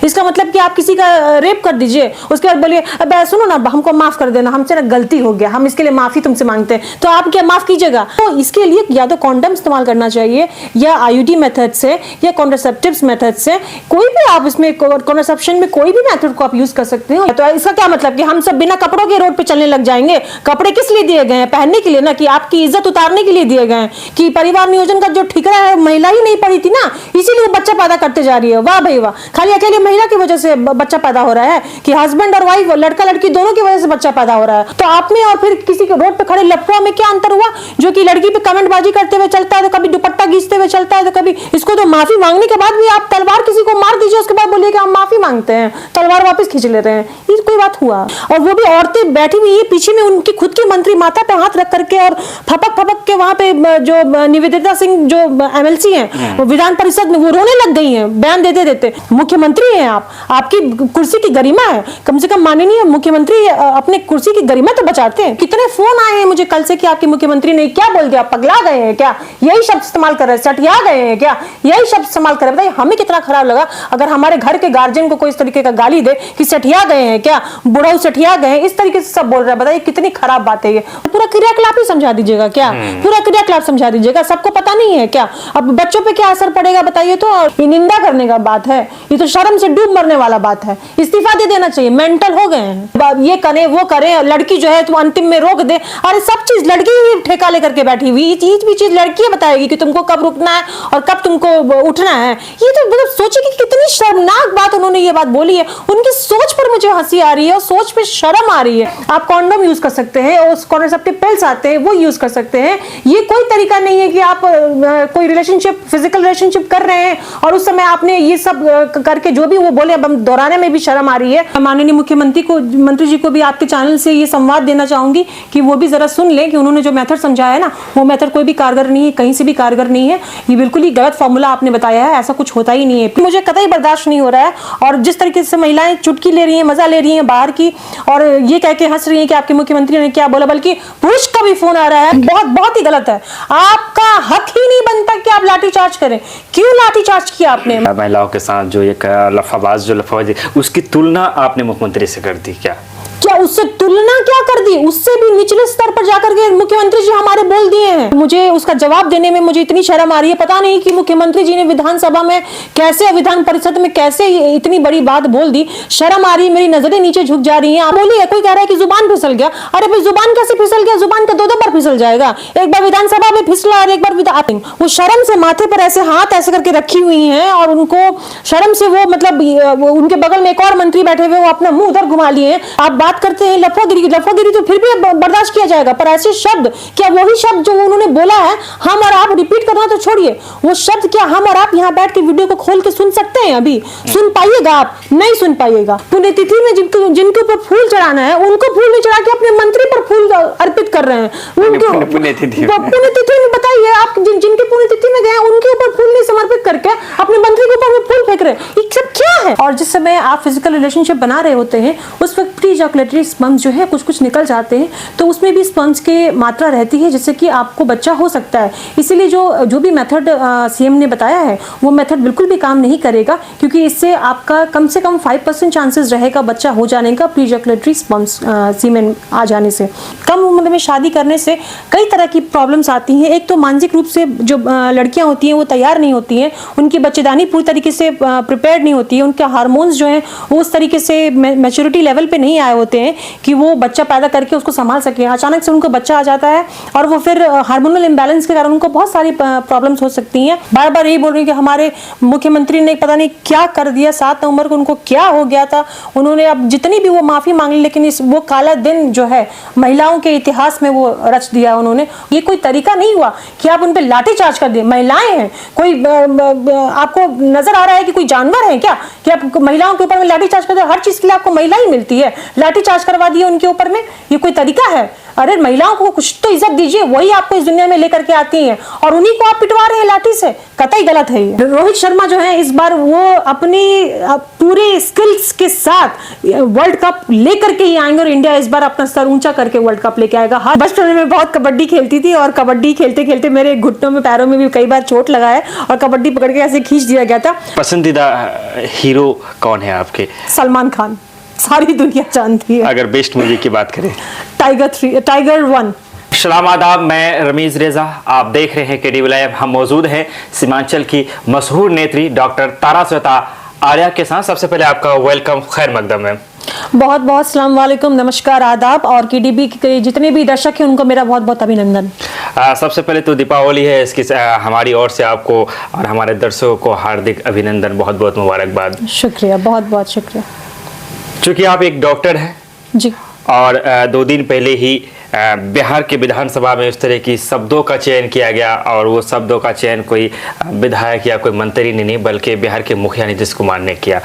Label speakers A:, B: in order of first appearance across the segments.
A: इसका मतलब कि आप किसी का रेप कर दीजिए, उसके बाद बोलिए अब सुनो ना हमको माफ कर देना, हमसे ना गलती हो गया, हम इसके लिए माफी तुमसे मांगते हैं, तो आप क्या माफ कीजिएगा? तो इसके लिए या तो कॉन्डम इस्तेमाल करना चाहिए या आईयूडी मेथड से या कॉन्ट्रासेप्टिव्स मेथड से, कोई भी आप इसमें कॉन्ट्रासेप्शन में कोई भी मेथड को आप यूज कर सकते हो। तो इसका क्या मतलब कि हम सब बिना कपड़ों के रोड पे चलने लग जाएंगे? कपड़े किस लिए दिए गए हैं? पहनने के लिए ना, कि आपकी इज्जत उतारने के लिए दिए गए हैं। कि परिवार नियोजन का जो ठिकरा है महिला ही नहीं पड़ी थी ना, इसीलिए वो बच्चा पैदा करते जा रही है। वाह भाई वाह, खाली अकेले महिला की वजह से बच्चा पैदा हो रहा है कि हस्बैंड और वाइफ, लड़का लड़की दोनों की वजह से बच्चा पैदा हो रहा है? तो आप में और फिर किसी के रोड पे खड़े लफुआ में क्या अंतर हुआ? जो कि लड़की पे कमेंटबाजी करते हुए चलता है, तो कभी दुपट्टा घींचते हुए चलता है, तो कभी इसको, तो माफी मांगने के बाद भी आप तलवार किसी को मार दीजिए, उसके बाद बोलिए कि हम माफी मांगते हैं, तलवार वापस खींच लेते हैं, ये कोई बात हुआ? और वो भी औरतें बैठी हुई है पीछे में, उनकी खुद की मंत्री माथा पे हाथ रख करके और फपक फपक के वहां पे जो निवेदिता सिंह जो एमएलसी हैं वो विधान परिषद में वो रोने लग गई हैं बयान देते देते। मुख्यमंत्री हैं आप, आपकी कुर्सी की गरिमा है, कम से कम माननीय मुख्यमंत्री अपने कुर्सी की गरिमा तो बचाते हैं। कितने फोन आए हैं मुझे कल से कि आपके मुख्यमंत्री ने क्या बोल दिया, पगला गए हैं क्या, यही शब्द इस्तेमाल कर रहे हैं, सटिया गए हैं क्या, यही शब्द इस्तेमाल कर रहे हैं। बताइए हमें कितना खराब लगा अगर हमारे घर के गार्जियन को कोई इस तरीके का गाली दे कि सटिया गए हैं क्या, बुढ़ऊ सटिया गए हैं, इस तरीके से सब बोल रहे हैं। बताइए कितनी खराब बात है ये। पूरा क्रियाकलाप ही समझा दीजिएगा क्या? पूरा क्रियाकलाप समझा दीजिएगा, सबको पता नहीं है क्या? अब बच्चों पे क्या असर पड़ेगा बताइए? तो ये निंदा करने का बात है, ये तो शर्म से डूब मरने वाला बात है। इस्तीफा दे देना चाहिए, मेंटल हो गए हैं, ये करे वो करे, लड़की जो है तो अंतिम में रोक दे। अरे सब चीज लड़की ही ठेका लेकर के बैठी हुई, ये चीज भी चीज लड़की बताएगी कि तुमको कब रुकना है और कब तुमको उठना है। ये तो मतलब सोचिए कि कितनी शर्मनाक बात उन्होंने ये बात बोली है। उनकी सोच पर मुझे हंसी आ रही है और सोच पे शर्म आ रही है। आप कॉन्डोम यूज कर सकते हैं और कॉन्ट्रासेप्टिव पिल्स आते हैं वो यूज कर सकते हैं। ये कोई तरीका नहीं है कि आप कोई रिलेशनशिप, फिजिकल रिलेशनशिप कर रहे हैं और उस समय आपने ये सब करके जो भी वो बोले, अब हम दोहराने में भी शर्म आ रही है। माननीय मंत्री जी को भी आपके चैनल से ये संवाद देना चाहूंगी कि वो भी जरा सुन लें कि उन्होंने जो मेथड समझाया है ना, वो मेथड कोई भी कारगर नहीं है, कहीं से भी कारगर नहीं है। ये बिल्कुल ही गलत फॉर्मूला आपने बताया है, ऐसा कुछ होता ही नहीं है। मुझे कतई बर्दाश्त नहीं हो रहा है। और जिस तरीके से महिलाएं चुटकी ले रही हैं, मजा ले रही हैं बाहर की, और ये कह के हंस रही हैं कि आपके मुख्यमंत्री ने क्या बोला, बल्कि पुरुष का भी फोन आ रहा है, बहुत बहुत ही गलत है। आपका हक ही नहीं बनता कि आप लाठीचार्ज करें। क्यों लाठीचार्ज किया आपने?
B: महिलाओं के साथ जो एक लफाबाजी उसकी तुलना आपने मुख्यमंत्री से कर दी क्या?
A: क्या उससे तुलना क्या कर दी? उससे भी निचले स्तर पर जाकर के मुख्यमंत्री जी हमारे बोल दिए हैं। मुझे उसका जवाब देने में मुझे इतनी शर्म आ रही है। पता नहीं कि मुख्यमंत्री जी ने विधानसभा में कैसे, विधान परिषद में कैसे इतनी बड़ी बात बोल दी। शर्म आ रही है, मेरी नजरें नीचे झुक जा रही हैं। आप बोलिए, कोई कह रहा है कि जुबान फिसल गया। अरे भाई जुबान कैसे फिसल गया? जुबान का दो बार फिसल जाएगा, एक बार विधानसभा में फिसला और एक बार वो शर्म से माथे पर ऐसे हाथ ऐसे करके रखी हुई हैं और उनको शर्म से वो मतलब उनके बगल में एक और मंत्री बैठे हुए, वो अपना मुंह उधर घुमा लिए। आप बात करते हैं लफागिरी तो फिर भी बर्दाश्त किया जाएगा, पर ऐसे शब्द, क्या वही शब्द जो उन्होंने बोला है हम और आप, रिपीट करना तो छोड़िए, वो शब्द क्या हम और आप यहाँ बैठ के वीडियो को खोल के सुन सकते हैं? अभी सुन पाइएगा? आप नहीं सुन पाइएगा। पुण्यतिथि में जिनके ऊपर फूल चढ़ाना है उनको फूल नहीं चढ़ा के अपने मंत्री पर फूल अर्पित कर रहे हैं। पुण्यतिथि में बताइए, आप जिनके पुण्यतिथि में गए उनके ऊपर फूल नहीं समर्पित करके अपने मंत्री के ऊपर फूल फेंक रहे हैं। ये सब क्या है? और जिस समय आप फिजिकल रिलेशनशिप बना रहे होते हैं उस वक्त प्री इजैकुलेटरी स्पर्म्स जो है कुछ निकल जाते हैं, तो उसमें भी स्पर्म्स की मात्रा रहती है जिससे कि आपको बच्चा हो सकता है। इसीलिए जो भी मेथड सीएम ने बताया है वो मेथड बिल्कुल भी काम नहीं करेगा, क्योंकि इससे आपका कम से कम 5% चांसेस रहेगा बच्चा हो जाने का, प्री इजैकुलेटरी स्पर्म्स सीमेन आ जाने से। कम उम्र में शादी करने से कई तरह की प्रॉब्लम्स आती हैं। एक तो मानसिक रूप से जो लड़कियां होती हैं वो तैयार नहीं होती हैं, उनकी बच्चेदानी पूरी तरीके से प्रिपेयर्ड नहीं होती है, उनके हार्मोन्स जो हैं वो उस तरीके से मैच्योरिटी लेवल पे नहीं आए होते हैं कि वो बच्चा पैदा करके उसको संभाल सके। अचानक से उनको बच्चा आ जाता है और वो फिर हार्मोनल इम्बैलेंस के कारण उनको बहुत सारी प्रॉब्लम्स हो सकती हैं। बार बार यही बोल रही हूँ कि हमारे मुख्यमंत्री ने पता नहीं क्या कर दिया, 7 नवंबर को उनको क्या हो गया था। उन्होंने अब जितनी भी वो माफी मांग ली, लेकिन वो काला दिन जो है महिलाओं के इतिहास में वो रच दिया उन्होंने। ये कोई तरीका नहीं हुआ कि आप उन पे लाठीचार्ज कर दिए। महिलाएं हैं, कोई आपको नजर आ रहा है कि कोई जानवर है क्या कि आप महिलाओं के ऊपर में लाठीचार्ज कर दे? हर चीज के लिए आपको महिला ही मिलती है। लाठीचार्ज करवा दिए उनके ऊपर में। ये कोई तरीका है? अरे महिलाओं को कुछ तो इज्जत दीजिए, वही आपको इस दुनिया में लेकर के आती हैं और उन्हीं को आप पिटवा रहे हैं लाठी से। कतई गलत है ये। रोहित शर्मा जो है इस बार वो अपनी पूरे स्किल्स के साथ वर्ल्ड कप लेकर के ही आएंगे और इंडिया इस बार अपना सर ऊंचा करके वर्ल्ड कप लेके आएगा। हाँ, बचपन में बहुत कबड्डी खेलती थी और कबड्डी खेलते खेलते मेरे घुटनों में पैरों में भी कई बार चोट लगा है और कबड्डी पकड़ के ऐसे खींच दिया गया था।
B: पसंदीदा हीरो कौन है आपके?
A: सलमान खान, सारी दुनिया जानती है।
B: अगर बेस्ट मूवी की बात करें?
A: टाइगर 1।
B: सलाम आदाब, मैं रमीज रेजा, आप देख रहे हैं केडीवी लाइव। हम मौजूद हैं सीमांचल की मशहूर नेत्री डॉक्टर तारा श्वेता आर्या के साथ। सबसे पहले आपका वेलकम, खैर मकदम है।
A: बहुत बहुत सलाम वालेकुम, नमस्कार, आदाब। और केडीबी के जितने भी दर्शक हैं उनको मेरा बहुत बहुत अभिनंदन।
B: सबसे पहले तो दीपावली है, इसकी हमारी ओर से आपको और हमारे दर्शकों को हार्दिक अभिनंदन, बहुत बहुत मुबारकबाद।
A: शुक्रिया, बहुत बहुत शुक्रिया।
B: चूँकि आप एक डॉक्टर हैं
A: जी,
B: और 2 दिन पहले ही बिहार के विधानसभा में उस तरह की शब्दों का चयन किया गया और वो शब्दों का चयन कोई विधायक या कोई मंत्री ने नहीं बल्कि बिहार के मुखिया नीतीश कुमार ने किया।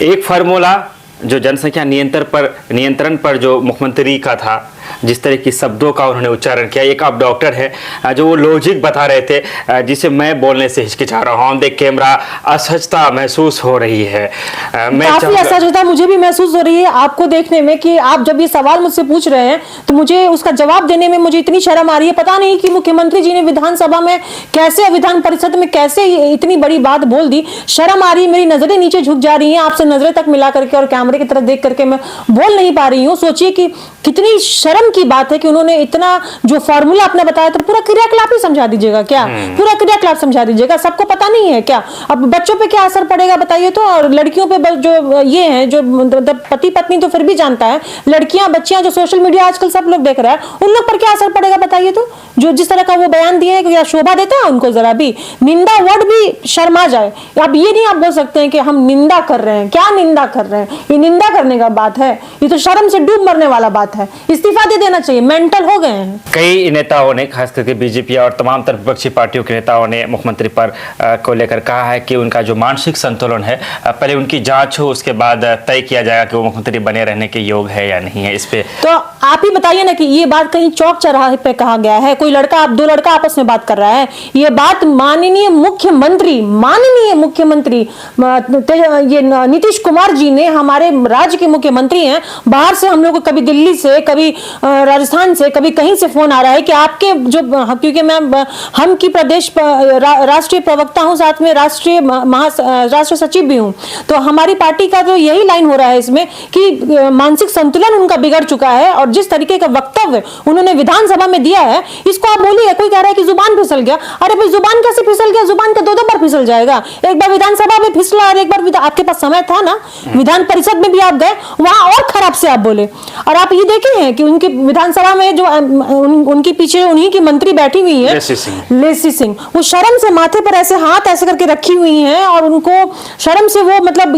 B: एक फार्मूला जो जनसंख्या नियंत्रण पर जो मुख्यमंत्री का था, जिस तरह की शब्दों का उन्होंने उच्चारण किया, एक आप डॉक्टर हैं जो वो लॉजिक बता रहे थे जिसे मैं बोलने से हिचकिचा रहा हूँ। देख कैमरा, असहजता महसूस हो रही है।
A: काफी असहजता मुझे भी महसूस हो रही है आपको देखने में कि आप जब ये सवाल मुझसे पूछ रहे हैं तो मुझे उसका जवाब देने में मुझे इतनी शर्म आ रही है। पता नहीं कि मुख्यमंत्री जी ने विधानसभा में कैसे, विधान परिषद में कैसे इतनी बड़ी बात बोल दी। शर्म आ रही है, मेरी नजरें नीचे झुक जा रही हैं आपसे नजरें तक मिला करके और कैमरे की तरफ देख करके मैं बोल नहीं पा रही हूँ। सोचिए कि कितनी शर्म की बात है कि उन्होंने इतना जो फॉर्मूला अपना बताया था, पूरा क्रियाकलाप ही समझा दीजिएगा क्या? पूरा क्रियाकलाप समझा दीजिएगा, सबको पता नहीं है क्या? अब बच्चों पे क्या असर पड़ेगा बताइए तो, और लड़कियों पे जो ये है जो पति पत्नी तो फिर भी जानता है, लड़कियां बच्चियां जो सोशल मीडिया आजकल सब लोग देख रहा है, उन लोग पर क्या असर पड़ेगा बताइए तो? जो जिस तरह का वो बयान दिए हैं, क्या शोभा देता है उनको? जरा भी निंदा वर्ड भी शर्मा जाए। अब ये नहीं आप बोल सकते हैं कि हम निंदा कर रहे हैं। क्या निंदा कर रहे हैं? ये निंदा करने का बात है? ये तो शर्म से डूब मरने वाला बात है। इस्तीफा दे देना चाहिए, मेंटल हो गए हैं।
B: कई नेताओं ने, खास करके बीजेपी और तमाम तरफ विपक्षी पार्टियों के नेताओं ने मुख्यमंत्री पर को लेकर कहा है कि उनका जो मानसिक संतुलन है पहले उनकी जांच हो, उसके बाद तय किया जाएगा कि वो मुख्यमंत्री बने रहने के योग है या नहीं है। इस पे
A: तो आप ही बताइए ना कि ये बात कहीं चौक चौराहे पे कहा गया है? कोई लड़का, दो लड़का आपस में बात कर रहा है? ये बात माननीय मुख्यमंत्री ये नीतीश कुमार जी ने, हमारे राज्य के मुख्यमंत्री हैं, बाहर से हम लोग को कभी दिल्ली से, कभी राजस्थान से, कभी कहीं से फोन आ रहा है कि आपके जो, क्योंकि मैं हम की प्रदेश राष्ट्रीय प्रवक्ता हूं, साथ में राष्ट्रीय सचिव भी हूं, तो हमारी पार्टी का तो यही लाइन हो रहा है इसमें कि मानसिक संतुलन उनका बिगड़ चुका है और जिस तरीके का वक्तव्य उन्होंने विधानसभा में दिया है, इसको आप बोलिए। कोई कह रहा है कि जुबान फिसल गया। अरे भाई, जुबान कैसे फिसल गया? जुबान का 2 बार फिसल जाएगा। एक बार विधानसभा में फिसला और एक बार आपके पास समय था ना, विधान परिषद में भी आप गए, वहां और खराब से आप बोले। और आप ये देखे हैं कि उनके विधानसभा में जो उनके पीछे उन्हीं की मंत्री बैठी हुई है, लेसी सिंह, वो शर्म से माथे पर ऐसे हाथ ऐसे करके रखी हुई हैं और उनको शर्म से वो, मतलब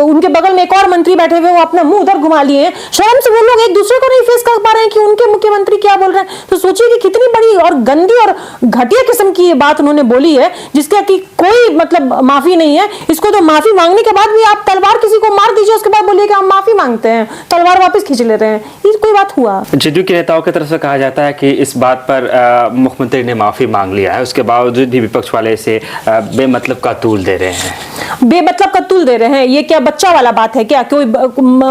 A: उनके बगल में एक और मंत्री बैठे हुए, वो अपना मुंह उधर घुमा लिए हैं। शर्म से वो लोग एक दूसरे को नहीं फेस कर पा रहे हैं कि उनके मुख्यमंत्री क्या बोल रहे हैं। तो सोचिए कि कितनी बड़ी और गंदी और घटिया किस्म की ये बात उन्होंने बोली है, जिसका कि कोई मतलब माफी नहीं है। इसको तो माफी मांगने के बाद भी आप तलवार किसी को मार दीजिए, उसके बाद बोलिए कि हम माफी मांगते हैं, तलवार वापस खींच लेते हैं। ये कोई बात हुआ?
B: जदयू के नेताओं की तरफ से कहा जाता है कि इस बात पर मुख्यमंत्री ने माफी मांग लिया है, उसके बावजूद भी विपक्ष वाले इसे बेमतलब का तूल दे रहे हैं।
A: बेमतलब का तूल दे रहे हैं? ये क्या बच्चा वाला बात है क्या? कोई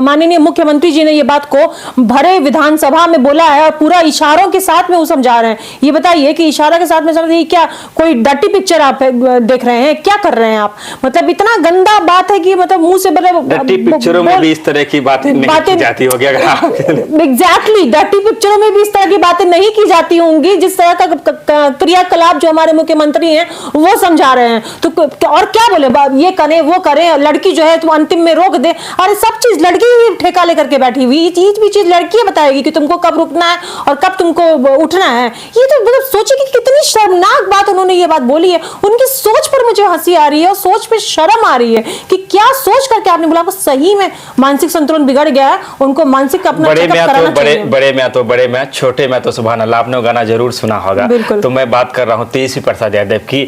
A: माननीय मुख्यमंत्री जी ने ये बात को भरे विधानसभा में बोला है और पूरा इशारों के साथ में वो समझा रहे हैं। ये बताइए कि इशारा के साथ में समझिए, क्या कोई डर्टी पिक्चर आप देख रहे हैं? क्या कर रहे हैं आप? मतलब इतना गंदा बात है कि मतलब मुंह से डर्टी
B: पिक्चरों में भी इस तरह की बातें नहीं की जाती होगी।
A: एग्जैक्टली, डर्टी पिक्चरों में भी इस तरह की बातें नहीं की जाती होंगी, जिस तरह का क्रियाकलाप जो हमारे मुख्यमंत्री हैं वो समझा रहे हैं। तो और क्या बोले, ये करें वो करें, लड़की जो है तो अंतिम में रोक दे। अरे सब चीज लड़की ही ठेका लेकर के बैठी हुई, चीज लड़की बताएगी कि तुमको कब रुकना है और कब तुमको उठना है। ये तो मतलब सोचिए कि कितनी शर्मनाक बात उन्होंने ये बात बोली है। उनकी सोच पर मुझे हंसी आ रही है और सोच पे शर्म आ रही है कि क्या सोच करके आपने बोला। सही में मानसिक संतुलन बिगड़ गया है, उनको मानसिक अपना चेकअप कराना चाहिए।
B: बड़े में तो बड़े में, छोटे में तो सुभान अल्लाह, आपने वो गाना जरूर सुना होगा। तो मैं बात कर रहा हूँ तेजस्वी प्रसाद यादव की।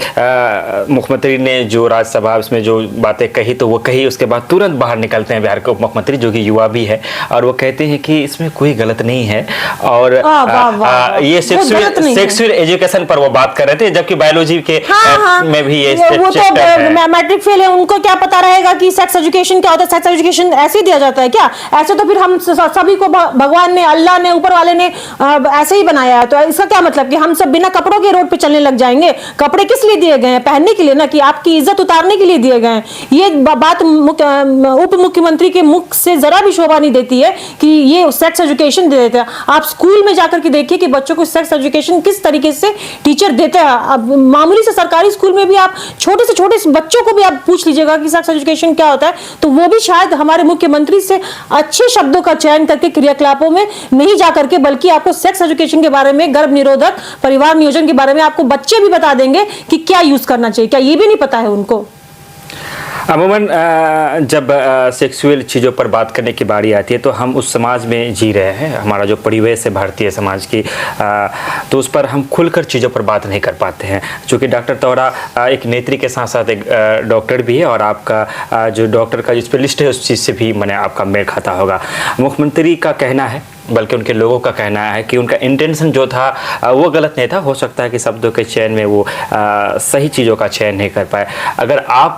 B: मुख्यमंत्री ने जो राज्यसभा उसमें जो बातें कही तो वो कही, उसके बाद तुरंत बाहर निकलते हैं बिहार के उप मुख्यमंत्री जो कि युवा भी है, और वो कहते हैं कि इसमें कोई गलत नहीं है, और ये सेक्सुअल एजुकेशन पर वो बात कर रहे थे, जबकि बायोलॉजी के में भी ये
A: वो तो मैट्रिक फेल है, उनको क्या पता रहेगा कि सेक्स एजुकेशन क्या होता है? सेक्स एजुकेशन ऐसे ही दिया जाता है क्या? ऐसे तो फिर हम सभी को भगवान ने, अल्लाह ने, ऊपर वाले ने ऐसे ही बनाया है, तो इसका क्या मतलब कि हम सब बिना कपड़ों के रोड पे चलने लग जाएंगे? कपड़े किस लिए दिए गए हैं? पहनने के लिए ना, कि आपकी इज्जत उतारने के लिए दिए गए हैं। ये बात उप मुख्यमंत्री के मुख से जरा भी शोभा नहीं देती है कि ये सेक्स एजुकेशन दे देते हैं। आप स्कूल में जाकर के देखिए कि बच्चों को सेक्स एजुकेशन किस तरीके से टीचर देते हैं। अब मामूली से सरकारी स्कूल में भी आप छोटे से छोटे बच्चों को भी आप पूछ लीजिएगा कि सेक्स एजुकेशन क्या होता है, तो वो भी शायद हमारे मुख्यमंत्री से अच्छे शब्दों का चयन करके क्रियाकलापों में नहीं जा करके, बल्कि आपको सेक्स एजुकेशन के बारे में, गर्भ निरोधक, परिवार नियोजन के बारे में आपको बच्चे भी बता देंगे कि क्या यूज करना चाहिए। क्या ये भी नहीं पता है उनको?
B: अमूमन जब सेक्सुअल चीज़ों पर बात करने की बारी आती है तो हम उस समाज में जी रहे हैं, हमारा जो परिवेश है भारतीय समाज की, तो उस पर हम खुलकर चीज़ों पर बात नहीं कर पाते हैं। चूँकि डॉक्टर तौरा एक नेत्री के साथ साथ एक डॉक्टर भी है, और आपका जो डॉक्टर का जिस पर लिस्ट है उस चीज़ से भी मैंने आपका मेल खाता होगा। मुख्यमंत्री का कहना है, बल्कि उनके लोगों का कहना है कि उनका इंटेंशन जो था वो गलत नहीं था। हो सकता है कि शब्दों के चयन में वो सही चीज़ों का चयन नहीं कर पाए। अगर आप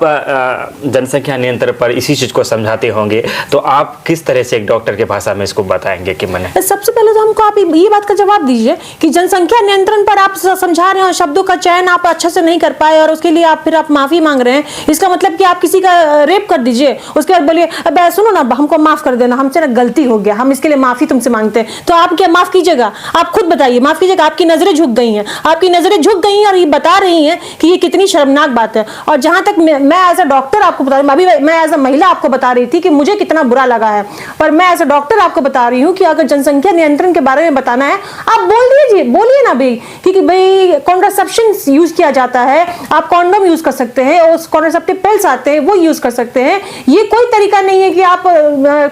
B: जनसंख्या नियंत्रण पर इसी चीज़ को समझाते होंगे तो आप किस तरह से एक डॉक्टर के भाषा में इसको बताएंगे कि मैंने?
A: सबसे पहले तो हमको आप ये बात का जवाब दीजिए कि जनसंख्या नियंत्रण पर आप समझा रहे हो, शब्दों का चयन आप अच्छे से नहीं कर पाए और उसके लिए आप माफी मांग रहे हैं। इसका मतलब कि आप किसी का रेप कर दीजिए, उसके बाद बोलिए अब सुनो ना, हमको माफ कर देना, हमसे ना गलती हो गया, हम इसके लिए माफी तुमसे मांगते हैं। तो आप क्या माफ कीजिएगा? आप खुद बताइए, माफ कीजिएगा। आपकी नजरें झुक गई हैं, आपकी नजरें झुक गई हैं और ये बता रही हैं कि ये कितनी शर्मनाक बात है। और जहां तक मैं एज अ डॉक्टर आपको बता रही हूं, अभी मैं एज अ महिला आपको बता रही थी कि मुझे कितना बुरा लगा है, पर मैं एज अ डॉक्टर आपको बता रही हूं कि अगर जनसंख्या नियंत्रण के बारे में बताना है, आप बोल दीजिए, बोलिए ना भाई, क्योंकि भाई कॉन्ट्रासेप्शन यूज किया जाता है, आप कॉन्डोम यूज कर सकते हैं, और कॉन्ट्रासेप्टिव पिल्स आते हैं वो यूज कर सकते हैं। ये कोई तरीका नहीं है कि आप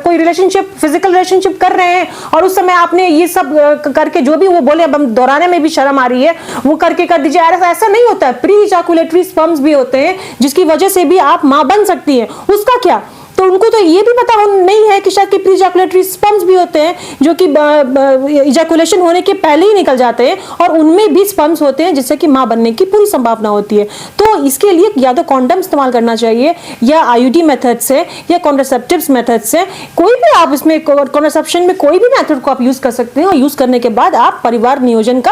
A: कोई रिलेशनशिप, फिजिकल रिलेशनशिप कर रहे हैं और उस समय आपने ये सब करके, जो भी वो बोले, अब हम दोहराने में भी शर्म आ रही है, वो करके कर दीजिए। ऐसा नहीं होता है। प्री इजैकुलेटरी स्पर्म्स भी होते हैं जिसकी वजह से भी आप मां बन सकती हैं, उसका क्या? तो उनको तो ये भी पता नहीं है कि शायद कि प्री इजैकुलेटरी स्पर्म्स भी होते हैं जो कि इजैकुलेशन होने के पहले ही निकल जाते हैं, और उनमें भी स्पर्म्स होते हैं जिससे कि मां बनने की पूरी संभावना होती है। तो इसके लिए या तो कॉन्डम इस्तेमाल करना चाहिए, या आईयूडी मेथड से, या कॉन्ट्रासेप्टिव्स मेथड से, कोई भी आप इसमें कॉन्ट्रासेप्शन में कोई भी मेथड को आप यूज कर सकते हैं, और यूज करने के बाद आप परिवार नियोजन का,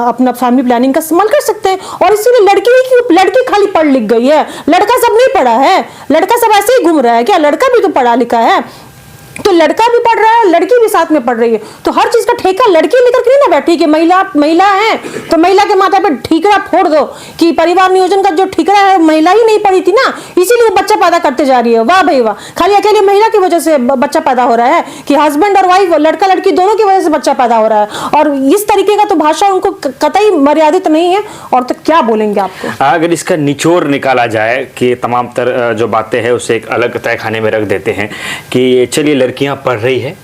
A: अपना फैमिली प्लानिंग का इस्तेमाल कर सकते हैं। और इसीलिए लड़की खाली पढ़ लिख गई है, लड़का सब नहीं पढ़ा है, लड़का सब ऐसे ही घूम रहा है क्या? लड़का भी तो पढ़ा लिखा है, तो लड़का भी पढ़ रहा है, लड़की भी साथ में पढ़ रही है, तो हर चीज का ठेका लड़की लेकर के नहीं ना बैठी कि महिला है तो महिला के माथा पर ठीकरा फोड़ दो कि परिवार नियोजन का जो ठीकरा है महिला ही नहीं पढ़ी थी ना, इसीलिए वो बच्चा पैदा करते जा रही है। वाह भाई वाह, खाली अकेले महिला की वजह से बच्चा पैदा हो रहा है कि हस्बैंड और वाइफ, लड़का लड़की दोनों की वजह से बच्चा पैदा हो रहा है। और इस तरीके का तो भाषा उनको कतई मर्यादित नहीं है, और तो क्या बोलेंगे आपको?
B: अगर इसका निचोड़ निकाला जाए कि तमाम जो बातें हैं उसे एक अलग तय खाने में रख देते हैं कि चलिए लड़कियां पढ़ रही है,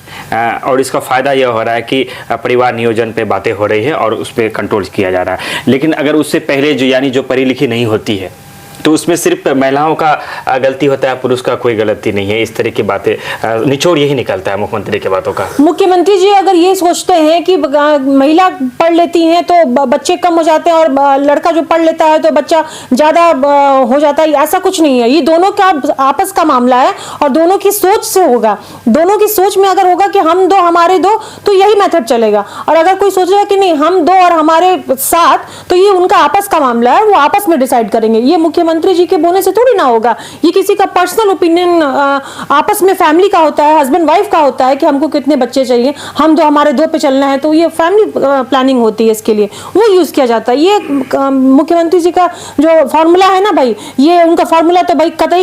B: और इसका फ़ायदा यह हो रहा है कि परिवार नियोजन पे बातें हो रही है और उस पर कंट्रोल किया जा रहा है। लेकिन अगर उससे पहले जो पढ़ी लिखी नहीं होती है तो उसमें सिर्फ महिलाओं का गलती होता है, पुरुष का कोई गलती नहीं है। इस तरह की बातें, निचोड़ यही निकलता है मुख्यमंत्री की बातों का।
A: मुख्यमंत्री जी अगर ये सोचते हैं कि महिला पढ़ लेती हैं तो बच्चे कम हो जाते हैं और लड़का जो पढ़ लेता है तो बच्चा ज्यादा हो जाता है, ऐसा कुछ नहीं है। ये दोनों का आपस का मामला है और दोनों की सोच से होगा। दोनों की सोच में अगर होगा कि हम दो हमारे दो, तो यही मेथड चलेगा। और अगर कोई सोचेगा कि नहीं हम दो और हमारे साथ, तो ये उनका आपस का मामला है, वो आपस में डिसाइड करेंगे। ये मुख्यमंत्री जी के बोलने से थोड़ी ना होगा। ये किसी का पर्सनल ओपिनियन आपस में फैमिली का होता है, हस्बैंड वाइफ का होता है कि हमको कितने बच्चे चाहिए, हम दो हमारे दो पे चलना है, तो ये फैमिली प्लानिंग होती है, इसके लिए वो यूज किया जाता है। ये मुख्यमंत्री जी का जो फॉर्मूला है ना भाई, ये उनका फॉर्मूला तो भाई कतई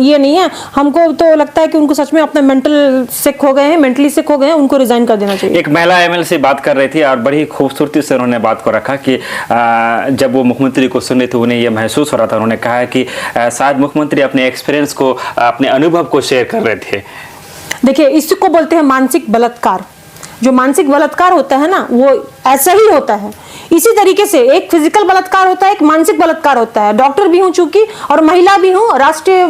A: ये नहीं है। हमको तो लगता है कि उनको सच में अपना मेंटल सिक हो गए हैं, मेंटली सिक हो गए हैं, उनको रिजाइन कर देना चाहिए।
B: एक महिला एमएल से बात कर रही थी और बड़ी खूबसूरती से उन्होंने बात को रखा कि जब वो मुख्यमंत्री को सुने तो उन्हें यह महसूस हो रहा था, उन्होंने कहा है कि शायद मुख्यमंत्री अपने एक्सपीरियंस को, अपने अनुभव को शेयर कर रहे थे।
A: देखिए, इसको बोलते हैं मानसिक बलात्कार। जो मानसिक बलात्कार होता है ना, वो ऐसा ही होता है। इसी तरीके से एक फिजिकल बलात्कार होता है, एक मानसिक बलात्कार होता है। डॉक्टर भी हूं चूंकि, और महिला भी हूं, राष्ट्रीय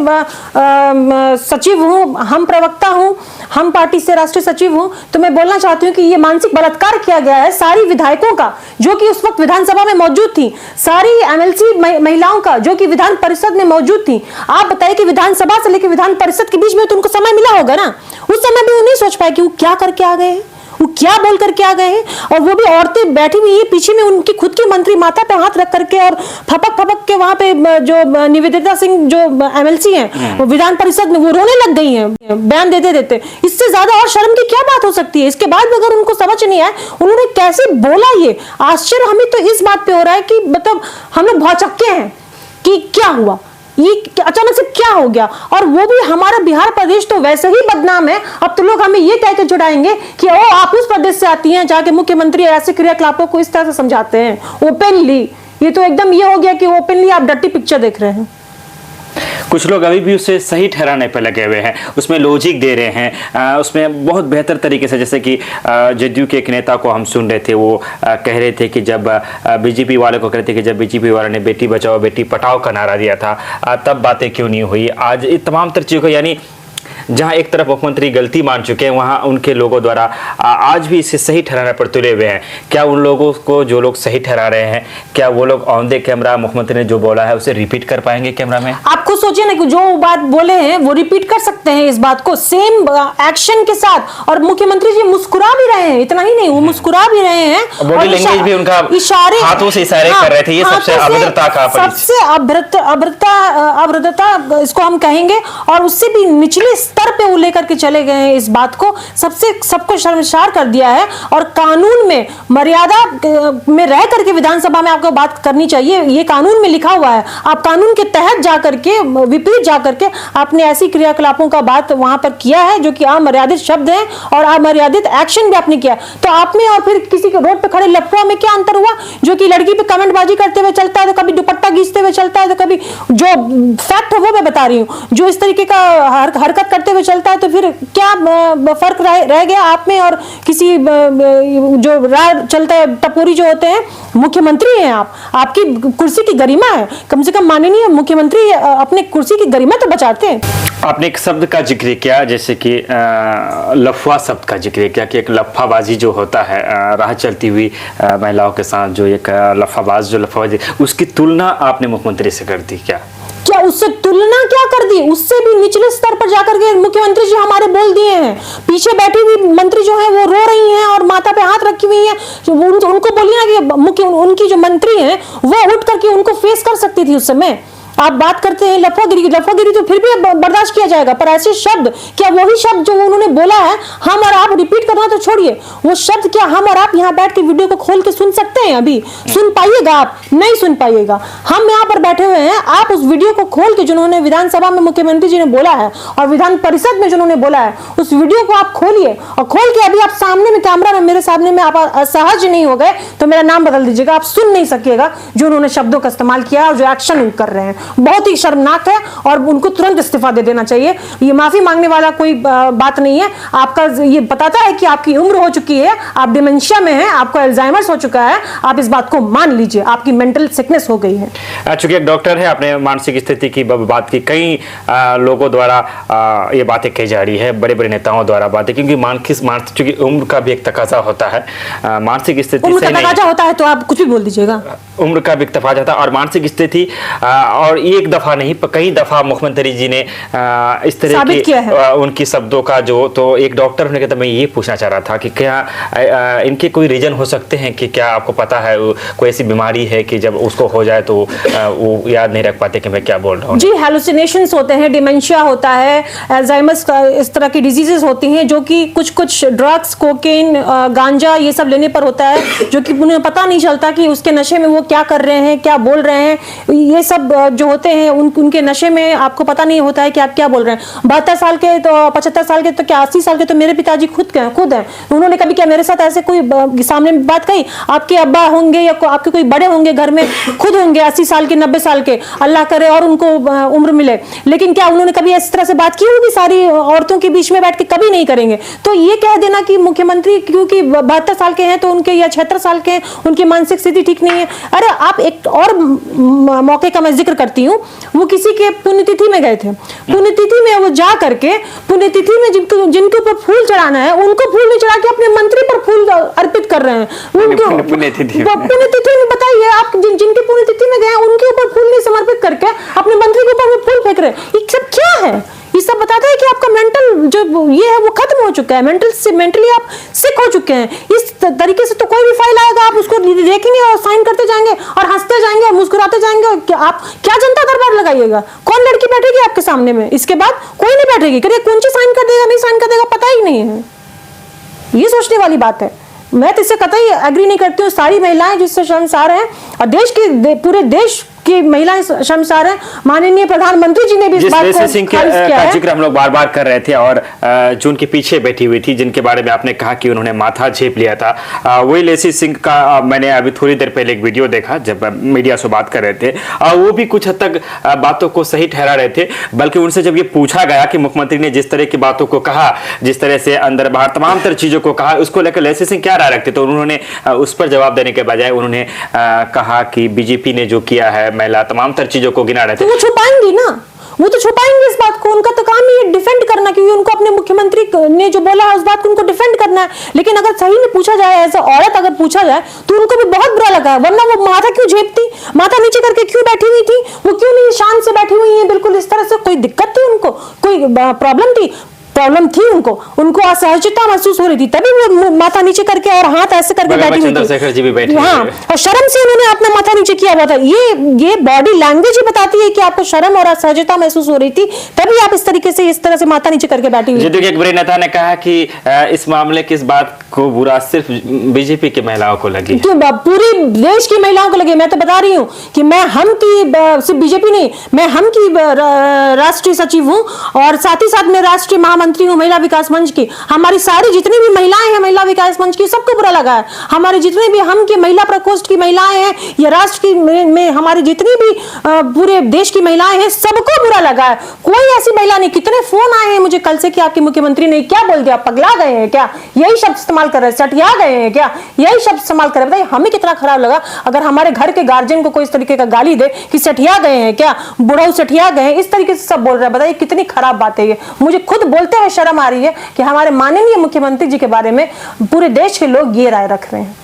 A: सचिव हूं, हम प्रवक्ता हूं, हम पार्टी से राष्ट्रीय सचिव हूं, तो मैं बोलना चाहती हूं कि ये मानसिक बलात्कार किया गया है सारी विधायकों का जो कि उस वक्त विधानसभा में मौजूद थी, सारी एमएलसी महिलाओं का जो कि विधान परिषद में मौजूद थी। आप बताइए कि विधानसभा से लेकर विधान परिषद के बीच में तो उनको समय मिला होगा ना, उस समय भी वो नहीं सोच पाए कि वो क्या करके आ गए हैं, वो क्या बोल करके आ गए हैं। और वो भी औरतें बैठी हुई है पीछे में, उनकी खुद की मंत्री माथा पे हाथ रख करके और फपक के वहां पे जो निवेदिता सिंह जो एमएलसी हैं वो विधान परिषद में वो रोने लग गई हैं बयान देते। इससे ज्यादा और शर्म की क्या बात हो सकती है। इसके बाद अगर उनको समझ नहीं आया उन्होंने कैसे बोला, ये आश्चर्य हमें तो इस बात पे हो रहा है कि मतलब हम लोग भौचक्के हैं कि क्या हुआ, ये अचानक से क्या हो गया। और वो भी हमारा बिहार प्रदेश तो वैसे ही बदनाम है, अब तो लोग हमें ये कह के जुड़ाएंगे कि ओ आप उस प्रदेश से आती हैं, जाके मुख्यमंत्री ऐसे क्रियाकलापों को इस तरह से समझाते हैं ओपनली। ये तो एकदम ये हो गया कि ओपनली आप डर्टी पिक्चर देख रहे हैं।
B: कुछ लोग अभी भी उसे सही ठहराने पर लगे हुए हैं, उसमें लॉजिक दे रहे हैं, उसमें बहुत बेहतर तरीके से, जैसे कि जदयू के एक नेता को हम सुन रहे थे, वो कह रहे थे कि जब बीजेपी वाले को कहते थे कि जब बीजेपी वालों ने बेटी बचाओ बेटी पढ़ाओ का नारा दिया था तब बातें क्यों नहीं हुई। आज ये तमाम तरह चीज़ों को, यानी जहां एक तरफ मुख्यमंत्री गलती मान चुके हैं वहां उनके लोगों द्वारा आज भी इसे सही ठहराने पर तुले हुए हैं। क्या उन लोगों को जो लोग सही ठहरा रहे हैं, क्या वो लोग ऑन द कैमरा मुख्यमंत्री ने जो बोला है उसे रिपीट कर पाएंगे कैमरा में?
A: आप खुद सोचिए ना कि जो बात बोले हैं वो रिपीट कर सकते हैं इस बात को सेम एक्शन के साथ। और मुख्यमंत्री जी मुस्कुरा भी रहे हैं, इतना ही नहीं वो मुस्कुरा भी रहे हैं,
B: बॉडी लैंग्वेज भी उनका
A: इशारे,
B: हाथों से इशारे कर रहे थे। ये सबसे अभद्रता का,
A: सबसे अभद्रता इसको हम कहेंगे। और उससे भी निचले स्तर पे वो लेकर के चले गए हैं इस बात को, सबको शर्मसार कर दिया है। और कानून में मर्यादा में रह करके विधानसभा में आपको बात करनी चाहिए, ये कानून में लिखा हुआ है। आप कानून के तहत जाकर के, विपरीत जाकर के आपने ऐसी क्रियाकलापों का बात वहां पर किया है जो कि अमर्यादित शब्द है और अमर्यादित एक्शन भी आपने किया। तो आप में और फिर किसी के रोड पे खड़े लफुआ में क्या अंतर हुआ, जो कि लड़की पे कमेंटबाजी करते हुए चलता है, तो कभी दुपट्टा घींचते हुए चलता है, तो कभी जो फैक्ट है वो मैं बता रही हूँ, जो इस तरीके का हरकत करते हुए चलता है, तो फिर क्या फर्क रह गया आप में और किसी जो राह चलता है टपोरी जो होते हैं। मुख्यमंत्री हैं आप, आपकी कुर्सी की गरिमा है, कम से कम माननीय मुख्यमंत्री अपने कुर्सी की गरिमा तो बचाते हैं।
B: आपने एक शब्द का जिक्र किया, जैसे कि लफवा शब्द का जिक्र किया कि एक लफाबाजी जो होता है राह चलती हुई महिलाओं के साथ, जो एक लफाबाजी उसकी तुलना आपने मुख्यमंत्री से कर दी। क्या
A: उससे तुलना क्या कर दी, उससे भी निचले स्तर पर जाकर के मुख्यमंत्री जी हमारे बोल दिए हैं। पीछे बैठी हुई मंत्री जो है वो रो रही हैं और माथा पे हाथ रखी हुई हैं, उनको बोलिए ना कि उनकी जो मंत्री हैं वो उठ करके उनको फेस कर सकती थी उस समय। आप बात करते हैं लफागिरी तो फिर भी बर्दाश्त किया जाएगा, पर ऐसे शब्द, क्या वही शब्द जो उन्होंने बोला है हम और आप रिपीट करना तो छोड़िए, वो शब्द क्या हम और आप यहाँ बैठ के वीडियो को खोल के सुन सकते हैं? अभी सुन पाइएगा आप? नहीं सुन पाइएगा। हम यहाँ पर बैठे हुए हैं, आप उस वीडियो को खोल के जिन्होंने विधानसभा में मुख्यमंत्री जी ने बोला है और विधान परिषद में जिन्होंने बोला है, उस वीडियो को आप खोलिए और खोल के अभी आप सामने में कैमरा में मेरे सामने में आप असहज नहीं हो गए तो मेरा नाम बदल दीजिएगा। आप सुन नहीं सकिएगा जो उन्होंने शब्दों का इस्तेमाल किया और जो एक्शन कर रहे हैं, बहुत ही शर्मनाक है और उनको तुरंत इस्तीफा दे देना चाहिए। ये माफी मांगने वाला कोई बात नहीं है। आपका ये बताता है कि आपकी उम्र हो चुकी है, आप डिमेंशिया में हैं, आपको अल्जाइमर्स हो चुका है, आप इस बात को मान लीजिए, आपकी मेंटल सिकनेस हो गई है।
B: चूंकि एक डॉक्टर है, आपने मानसिक स्थिति की बात की, कई लोगों द्वारा ये बातें कही जा रही है, बड़े बड़े नेताओं द्वारा बातें, क्योंकि चूंकि उम्र का भी एक तकाजा होता है, मानसिक स्थिति
A: उम्र का तकाजा होता है तो आप कुछ भी बोल दीजिएगा,
B: उम्र का भी तकाजा था और मानसिक स्थिति, और एक दफा नहीं कई दफा मुख्यमंत्री जी ने इस तरह की उनकी शब्दों का जो, तो एक डॉक्टर होने के, तो मैं ये पूछना चाह रहा था कि क्या इनके कोई रीजन हो सकते हैं कि क्या आपको पता है कोई ऐसी बीमारी है कि जब उसको हो जाए तो वो याद नहीं रख पाते कि मैं क्या बोल रहा हूँ?
A: जी, हेलुसिनेशंस होते हैं, डिमेंशिया होता है, अल्जाइमर्स इस तरह की डिजीजेस होती हैं जो कि कुछ ड्रग्स, कोकेन, गांजा ये सब लेने पर होता है, जो कि उन्हें पता नहीं चलता कि उसके नशे में वो क्या कर रहे हैं, क्या बोल रहे हैं। ये सब जो होते हैं उनके नशे में आपको पता नहीं होता है कि आप क्या बोल रहे हैं। 72 साल के तो 75 साल के तो क्या 80 साल के तो मेरे पिताजी खुद हैं। उन्होंने कभी क्या मेरे साथ ऐसे कोई सामने बात कही? आपके अब्बा होंगे या आपके कोई बड़े होंगे घर में, खुद होंगे 80 साल के 90 साल के, अल्लाह करे और उनको उम्र मिले, लेकिन क्या उन्होंने कभी इस तरह से बात की होगी सारी औरतों के बीच में बैठ के? कभी नहीं करेंगे। तो ये कह देना कि मुख्यमंत्री क्योंकि 72 साल के हैं तो उनके या 76 साल के हैं उनकी मानसिक स्थिति ठीक नहीं है। अरे आप एक और मौके का मैं जिक्र करती हूँ, वो किसी के पुण्यतिथि में गए थे। पुण्यतिथि में वो जा करके पुण्यतिथि में जिनके ऊपर फूल चढ़ाना है उनको फूल नहीं चढ़ा के अपने मंत्री पर फूल अर्पित कर रहे हैं। उनको पुण्यतिथि में बताइए, आप जिनके पुण्यतिथि में गए उनके ऊपर फूल नहीं समर्पित करके अपने मंत्री के ऊपर फूल फेंक रहे हैं। ये सब क्या है? ये सब बताता है कि आपका मेंटल जो ये है वो खत्म हो चुका है, मेंटली आप सिक हो चुके हैं। इस तरीके से तो कोई भी फाइल आएगा आप उसको देखेंगे और साइन करते जाएंगे और हंसते जाएंगे और मुस्कुराते जाएंगे। और आप क्या जनता दरबार लगाइएगा? कौन लड़की बैठेगी आपके सामने में? इसके बाद कोई नहीं बैठेगी। करिए कुंची साइन कर देगा नहीं साइन कर देगा पता ही नहीं है। ये सोचने वाली बात है। मैं तो इससे कतई एग्री नहीं करती हूँ। सारी महिलाएं जिससे शर्मसार हैं और पूरे देश की महिलाएं शर्मसार हैं। माननीय प्रधानमंत्री जी ने भी इस बात को
B: लेसी सिंह का जिक्र हम लोग बार बार कर रहे थे और जो उनके पीछे बैठी हुई थी जिनके बारे में आपने कहा कि उन्होंने माथा झेप लिया था, वही लेसी सिंह का मैंने अभी थोड़ी देर पहले एक वीडियो देखा जब मीडिया से बात कर रहे थे। वो भी कुछ हद तक बातों को सही ठहरा रहे थे, बल्कि उनसे जब ये पूछा गया कि मुख्यमंत्री ने जिस तरह की बातों को कहा, जिस तरह से अंदर बाहर तमाम तरह चीजों को कहा, उसको लेकर लेसी सिंह क्या राय रखते? तो उन्होंने उस पर जवाब देने के बजाय उन्होंने कहा कि बीजेपी ने जो किया है, महिला तमाम तरह चीजों को गिना रहे थे।
A: तो वो छुपाएंगी ना, वो तो छुपाएंगे इस बात को। उनका तो काम ही डिफेंड करना, क्योंकि उनको अपने मुख्यमंत्री ने जो बोला है उस बात को उनको डिफेंड करना है। लेकिन अगर सही में पूछा जाए, एज औरत अगर पूछा जाए तो उनको भी बहुत बुरा लगा है। वरना वो माथा क्यों झेपती, माथा नीचे करके क्यों बैठी हुई थी? वो क्यों नहीं शान से बैठी हुई है बिल्कुल इस तरह से? कोई दिक्कत थी उनको? कोई प्रॉब्लम थी उनको असहजता महसूस हो रही थी, तभी वो माथा नीचे करके और हाथ ऐसे करके बैठी हुई
B: चंद्रशेखर जी भी बैठे
A: हाँ, और शर्म से उन्होंने अपना माथा नीचे किया हुआ था। ये बॉडी लैंग्वेज ही बताती है कि आपको शर्म और असहजता महसूस हो रही थी, तभी आप इस तरह से माथा नीचे करके बैठी हुई।
B: जदयू के एक बड़े नेता ने कहा कि इस मामले की इस बात को बुरा सिर्फ बीजेपी की महिलाओं को लगी,
A: पूरी देश की महिलाओं को लगी। मैं तो बता रही हूँ कि मैं हम की सिर्फ बीजेपी नहीं, मैं हम की राष्ट्रीय सचिव हूँ और साथ ही साथ मैं राष्ट्रीय महामंत्री हूँ महिला विकास मंच की। हमारी सारी जितनी भी महिलाएं हैं महिला विकास मंच की, सबको बुरा लगा है। हमारे जितने भी हम के महिला प्रकोष्ठ की महिलाएं हैं या राष्ट्र की में हमारी जितनी भी पूरे देश की महिलाएं हैं, सबको बुरा लगा है। कोई ऐसी महिला नहीं। कितने फोन आए हैं मुझे कल से कि आपके मुख्यमंत्री ने क्या बोल दिया, पगला गए हैं क्या, यही शब्द इस्तेमाल कर रहे हैं, सठिया गए हैं क्या, यही शब्द इस्तेमाल कर रहे हैं। बताइए हमें कितना खराब लगा अगर हमारे घर के गार्जियन को कोई इस तरीके का गाली दे कि सठिया गए हैं क्या, बुढ़ऊ सठिया गए हैं, इस तरीके से सब बोल रहे हैं। बताइए कितनी खराब बात है ये। मुझे खुद बोलते हुए शर्म आ रही है कि हमारे माननीय मुख्यमंत्री जी के बारे में पूरे देश के लोग ये राय रख रहे हैं।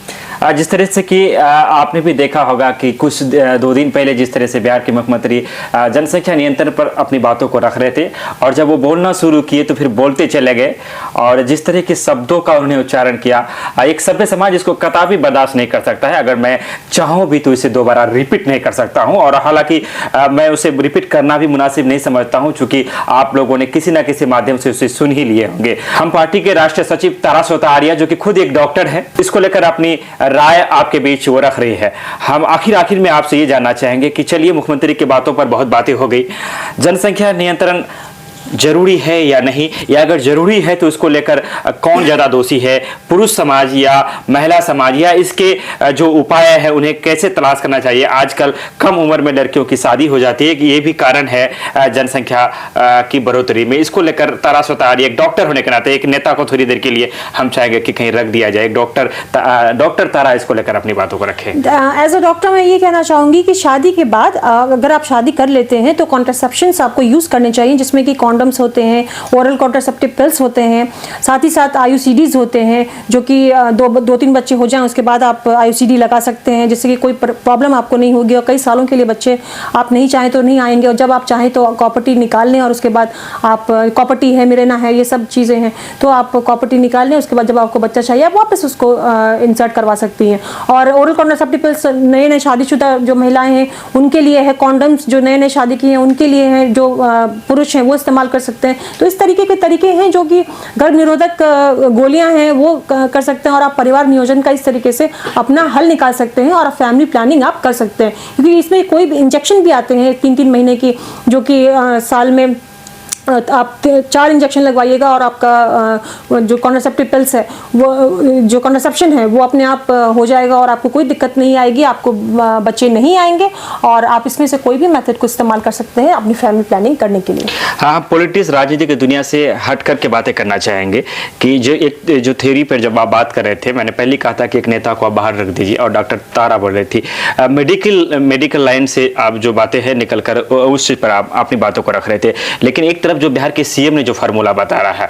B: जिस तरह से कि आपने भी देखा होगा कि कुछ 2 दिन पहले जिस तरह से बिहार के मुख्यमंत्री जनसंख्या नियंत्रण पर अपनी बातों को रख रहे थे और जब वो बोलना शुरू किए तो फिर बोलते चले गए और जिस तरह के शब्दों का उन्होंने उच्चारण किया, एक सभ्य समाज इसको कतई बर्दाश्त नहीं कर सकता है। अगर मैं चाहूँ भी तो इसे दोबारा रिपीट नहीं कर सकता हूँ और हालांकि मैं उसे रिपीट करना भी मुनासिब नहीं समझता हूँ, चूंकि आप लोगों ने किसी न किसी माध्यम से उसे सुन ही लिए होंगे। हम पार्टी के राष्ट्रीय सचिव तारा चौधरी आर्या जो कि खुद एक डॉक्टर है, इसको लेकर अपनी राय आपके बीच वो रख रही है। हम आखिर में आपसे ये जानना चाहेंगे कि चलिए मुख्यमंत्री की बातों पर बहुत बातें हो गई, जनसंख्या नियंत्रण जरूरी है या नहीं, या अगर जरूरी है तो उसको लेकर कौन ज्यादा दोषी है, पुरुष समाज या महिला समाज, या इसके जो उपाय है उन्हें कैसे तलाश करना चाहिए? आजकल कम उम्र में लड़कियों की शादी हो जाती है कि ये भी कारण है जनसंख्या की बढ़ोतरी में। इसको लेकर तारा चौधरी एक डॉक्टर होने के नाते, एक नेता को थोड़ी देर के लिए हम चाहेंगे कि कहीं रख दिया जाए। डॉक्टर तारा इसको लेकर अपनी बातों को रखें।
A: एज अ डॉक्टर मैं ये कहना चाहूंगी कि शादी के बाद अगर आप शादी कर लेते हैं तो कॉन्ट्रासेप्शंस आपको यूज करने चाहिए, जिसमें कि कॉन्डम्स होते हैं, ओरल कॉन्ट्रासेप्टिव पिल्स होते हैं, साथ ही साथ आईयूसीडीज होते हैं, जो कि 2-3 बच्चे हो जाएं उसके बाद आप आईयूसीडी लगा सकते हैं, जिससे कि कोई प्रॉब्लम आपको नहीं होगी और कई सालों के लिए बच्चे आप नहीं चाहें तो नहीं आएंगे। और जब आप चाहें तो कॉपर्टी निकाल लें और उसके बाद आप कॉपर्टी है, मिरेना है, ये सब चीज़ें हैं, तो आप कॉपर्टी निकाल लें। उसके बाद जब आपको बच्चा चाहिए आप वापस उसको इंसर्ट करवा सकती हैं। और ओरल कॉन्ट्रासेप्टिव पिल्स नए शादीशुदा जो महिलाएं हैं उनके लिए है, कॉन्डम्स जो नए शादी की हैं उनके लिए हैं, जो पुरुष हैं वो इस्तेमाल इस्तेमाल कर सकते हैं। तो इस तरीके के तरीके हैं जो कि गर्भ निरोधक गोलियां हैं वो कर सकते हैं, और आप परिवार नियोजन का इस तरीके से अपना हल निकाल सकते हैं, और फैमिली प्लानिंग आप कर सकते हैं। क्योंकि इसमें कोई भी इंजेक्शन भी आते हैं 3-3 महीने की, जो कि साल में आप 4 इंजेक्शन लगवाइएगा, और आपका जो कॉन्ट्रासेप्टिव पिल्स है, वो जो कॉन्ट्रासेप्शन है वो अपने आप हो जाएगा, और आपको कोई दिक्कत नहीं आएगी, आपको बच्चे नहीं आएंगे, और आप इसमें से कोई भी मेथड को इस्तेमाल कर सकते हैं अपनी फैमिली प्लानिंग करने के लिए।
B: हाँ, पॉलिटिक्स राजनीति की दुनिया से हट करके बातें करना चाहेंगे कि जो थ्योरी पर जब आप बात कर रहे थे, मैंने पहले कहा था कि एक नेता को आप बाहर रख दीजिए, और डॉक्टर तारा बोल रही थी मेडिकल लाइन से आप जो बातें हैं निकल कर उस चीज़ पर आप अपनी बातों को रख रहे थे। लेकिन एक तरफ जो बिहार के सीएम ने जो फार्मूला बता रहा है,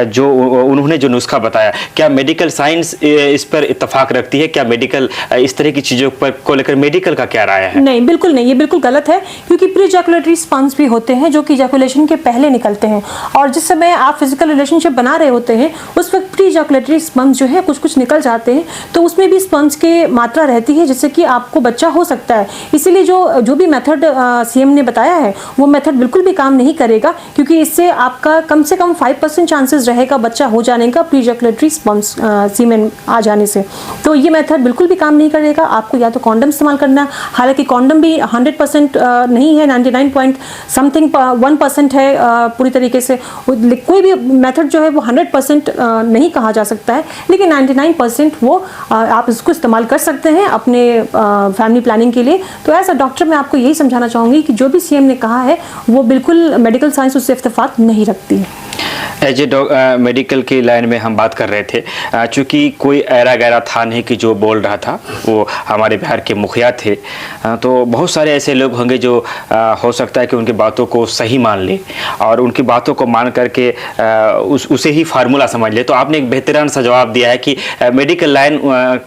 B: जो उन्होंने जो नुस्खा बताया, क्या मेडिकल साइंस इस पर इत्तेफाक रखती है? क्या मेडिकल इस तरह की चीजों पर को लेकर मेडिकल का क्या राय है?
A: नहीं, बिल्कुल नहीं, ये बिल्कुल गलत है, क्योंकि प्री इजैकुलेटरी स्पंज भी होते हैं जो कि इजैकुलेशन के पहले निकलते हैं, और जिस समय आप फिजिकल रिलेशनशिप बना रहे होते हैं उस वक्त प्री इजैकुलेटरी स्पंज जो है कुछ निकल जाते हैं, तो उसमें भी स्पंज की मात्रा रहती है जिससे कि आपको बच्चा हो सकता है। इसीलिए जो भी मेथड सीएम ने बताया है वो मेथड बिल्कुल भी काम नहीं करेगा, क्योंकि इससे आपका कम से कम 5% चांसेस रहेगा बच्चा हो जाने का प्री इजैकुलेटरी स्पंज सीमेन आ जाने से। तो ये मेथड बिल्कुल भी काम नहीं करेगा। आपको या तो कॉन्डम इस्तेमाल करना है, हालांकि कॉन्डम भी 100% नहीं है, 99.1% है पूरी तरीके से। कोई भी मेथड जो है वो 100% नहीं कहा जा सकता है, लेकिन 99% वो आप इसको इस्तेमाल कर सकते हैं अपने फैमिली प्लानिंग के लिए। तो एज अ डॉक्टर मैं आपको यही समझाना चाहूँगी कि जो भी सीएम ने कहा है वो बिल्कुल मेडिकल साइंस उससे इत्तेफाक नहीं रखती है।
B: एज ए मेडिकल की लाइन में हम बात कर रहे थे, चूँकि कोई ऐरा गैरा था नहीं कि जो बोल रहा था वो हमारे बिहार के मुखिया थे, तो बहुत सारे ऐसे लोग होंगे जो हो सकता है कि उनकी बातों को सही मान ले और उनकी बातों को मान करके उसे ही फार्मूला समझ ले। तो आपने एक बेहतरीन सा जवाब दिया है कि मेडिकल लाइन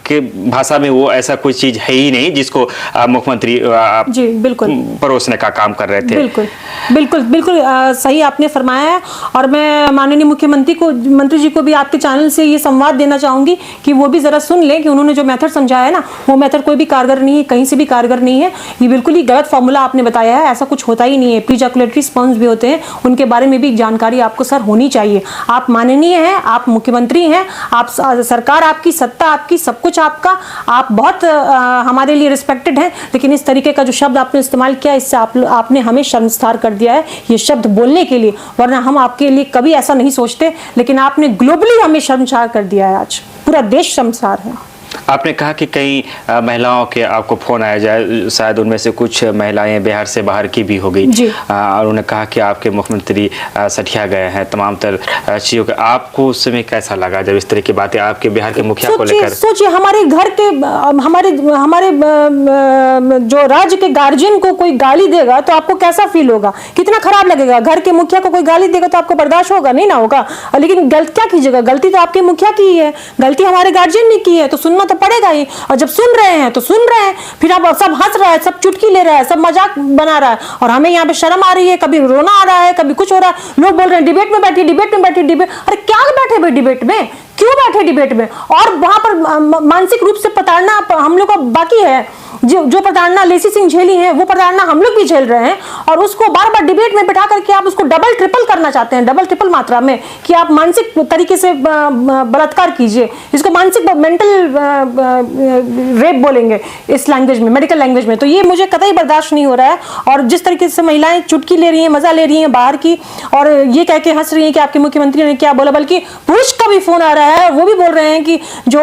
B: के भाषा में वो ऐसा कोई चीज़ है ही नहीं जिसको मुख्यमंत्री
A: जी बिल्कुल
B: परोसने का काम कर रहे थे।
A: बिल्कुल बिल्कुल बिल्कुल सही आपने फरमाया है, और मैं माननीय मंत्री जी को भी आपके चैनल से ये संवाद देना चाहूंगी कि वो भी जरा सुन लें कि उन्होंने जो मेथड समझाया है ना, वो मेथड कोई भी कारगर नहीं है, कहीं से भी कारगर नहीं है। ये बिल्कुल ही गलत फॉर्मूला आपने बताया है, ऐसा कुछ होता ही नहीं है। प्री इजैकुलेटरी स्पंज भी होते हैं, उनके बारे में भी जानकारी आपको सर होनी चाहिए। आप माननीय हैं, आप मुख्यमंत्री हैं, आप सरकार आपकी, सत्ता आपकी, सब कुछ आपका, आप बहुत हमारे लिए रिस्पेक्टेड हैं, लेकिन इस तरीके का जो शब्द आपने इस्तेमाल किया, इससे आपने हमें शर्मसार कर दिया है ये शब्द बोलने के लिए, वरना हम आपके लिए कभी ऐसा नहीं सोचते, लेकिन आपने ग्लोबली हमें शर्मसार कर दिया है। आज पूरा देश शर्मसार है।
B: आपने कहा कि कई महिलाओं के आपको फ़ोन आया जाए, शायद उनमें से कुछ महिलाएं बिहार से बाहर की भी हो गई, और उन्होंने कहा कि आपके मुख्यमंत्री सठिया गए हैं तमाम तरह चीज़ों के। आपको उस समय कैसा लगा जब इस तरह की बातें आपके बिहार के मुखिया को लेकर?
A: सोचिए, हमारे घर के हमारे जो राज्य के गार्जियन को कोई गाली देगा तो आपको कैसा फील होगा, कितना खराब लगेगा। घर के मुखिया को कोई गाली देगा तो आपको बर्दाश्त होगा नहीं ना होगा, लेकिन क्या कीजिएगा, गलती तो आपके मुखिया की ही है, गलती हमारे गार्जियन ने की है, तो सुनना तो पड़ेगा ही। और जब सुन रहे हैं तो सुन रहे हैं, फिर अब सब हंस रहा है, सब चुटकी ले रहा है, सब मजाक बना रहा है, और हमें यहाँ पे शर्म आ रही है, कभी रोना आ रहा है, कभी कुछ हो रहा है। लोग बोल रहे हैं डिबेट में बैठिए, डिबेट में बैठिए, डिबेट। अरे क्या बैठे भाई डिबेट में, क्यों बैठे डिबेट में? और वहां पर मानसिक रूप से प्रताड़ना हम लोग का बाकी है। जो प्रताड़ना लेसी सिंह झेली है वो प्रताड़ना हम लोग भी झेल रहे हैं, और उसको बार बार डिबेट में बिठा करके आप उसको डबल ट्रिपल करना चाहते हैं, डबल ट्रिपल मात्रा में, कि आप मानसिक तरीके से बलात्कार कीजिए। इसको मानसिक मेंटल रेप बोलेंगे इस लैंग्वेज में, मेडिकल लैंग्वेज में। तो ये मुझे कतई बर्दाश्त नहीं हो रहा है। और जिस तरीके से महिलाएं चुटकी ले रही हैं, मजा ले रही हैं बाहर की, और ये कह के हंस रही हैं कि आपके मुख्यमंत्री ने क्या बोला, बल्कि पुरुष का भी फोन आ रहा है, वो भी बोल रहे हैं कि जो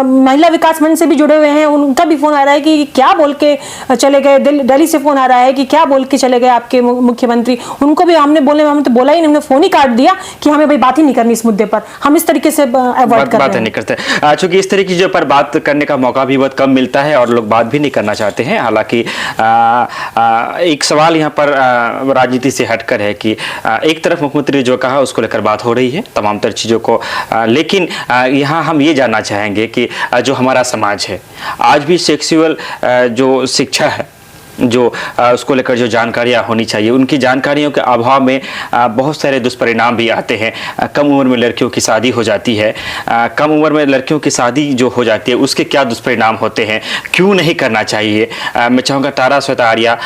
A: महिला विकास मंच से भी जुड़े हुए हैं उनका भी फोन आ रहा है कि क्या बोल के चले गए। दिल्ली से फोन आ रहा है कि क्या बोल के चले गए आपके मुख्यमंत्री। उनको भी हमने बोला ही नहीं, हमने फोन ही काट दिया कि हमें भाई बात ही नहीं करनी इस मुद्दे पर, हम इस तरीके से अवॉइड कर रहे हैं।
B: नहीं करते, चूंकि इस तरह की चीजों पर बात करने का मौका भी बहुत कम मिलता है और लोग बात भी नहीं करना चाहते हैं। हालांकि एक सवाल यहाँ पर राजनीति से हटकर है कि एक तरफ मुख्यमंत्री जो कहा उसको लेकर बात हो रही है तमाम तरह चीजों को, लेकिन यहाँ हम ये जानना चाहेंगे कि जो हमारा समाज है आज भी सेक्सुअल जो शिक्षा है जो उसको लेकर जो जानकारियाँ होनी चाहिए, उनकी जानकारियों के अभाव में बहुत सारे दुष्परिणाम भी आते हैं। कम उम्र में लड़कियों की शादी हो जाती है, कम उम्र में लड़कियों की शादी जो हो जाती है उसके क्या दुष्परिणाम होते हैं, क्यों नहीं करना चाहिए। मैं चाहूँगा तारा श्वेता आर्या,